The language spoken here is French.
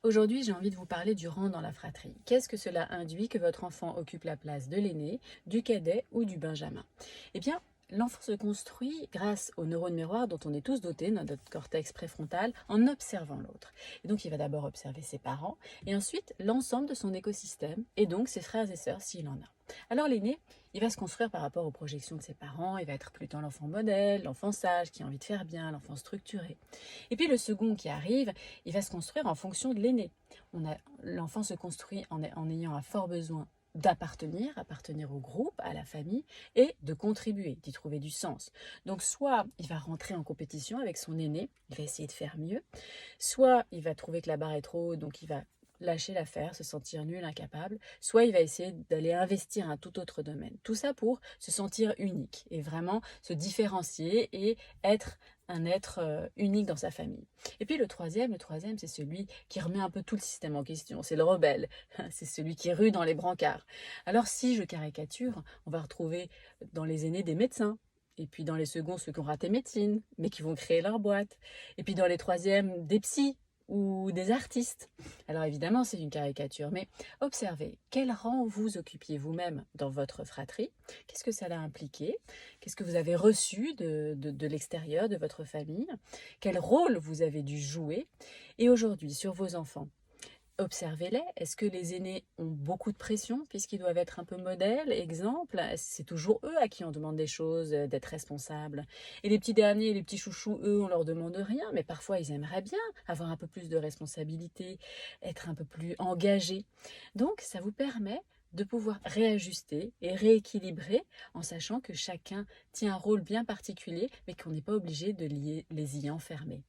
Aujourd'hui, j'ai envie de vous parler du rang dans la fratrie. Qu'est-ce que cela induit que votre enfant occupe la place de l'aîné, du cadet ou du benjamin? Eh bien, l'enfant se construit grâce aux neurones miroirs dont on est tous dotés dans notre cortex préfrontal en observant l'autre. Et donc, il va d'abord observer ses parents et ensuite l'ensemble de son écosystème et donc ses frères et sœurs s'il en a. Alors l'aîné, il va se construire par rapport aux projections de ses parents, il va être plutôt l'enfant modèle, l'enfant sage qui a envie de faire bien, l'enfant structuré. Et puis le second qui arrive, il va se construire en fonction de l'aîné. L'enfant se construit en ayant un fort besoin d'appartenir, appartenir au groupe, à la famille, et de contribuer, d'y trouver du sens. Donc soit il va rentrer en compétition avec son aîné, il va essayer de faire mieux, soit il va trouver que la barre est trop haute, donc il va lâcher l'affaire, se sentir nul, incapable, soit il va essayer d'aller investir un tout autre domaine. Tout ça pour se sentir unique et vraiment se différencier et être un être unique dans sa famille. Et puis le troisième, c'est celui qui remet un peu tout le système en question. C'est le rebelle, c'est celui qui rue dans les brancards. Alors si je caricature, on va retrouver dans les aînés des médecins, et puis dans les seconds, ceux qui ont raté médecine, mais qui vont créer leur boîte. Et puis dans les troisièmes, des psys ou des artistes. Alors évidemment, c'est une caricature, mais observez, quel rang vous occupiez vous-même dans votre fratrie? Qu'est-ce que ça l'a impliqué? Qu'est-ce que vous avez reçu de l'extérieur, de votre famille? Quel rôle vous avez dû jouer? Et aujourd'hui, sur vos enfants, observez-les. Est-ce que les aînés ont beaucoup de pression puisqu'ils doivent être un peu modèles, exemples? C'est toujours eux à qui on demande des choses, d'être responsables. Et les petits derniers, les petits chouchous, eux, on leur demande rien, mais parfois ils aimeraient bien avoir un peu plus de responsabilité, être un peu plus engagés. Donc ça vous permet de pouvoir réajuster et rééquilibrer en sachant que chacun tient un rôle bien particulier, mais qu'on n'est pas obligé de les y enfermer.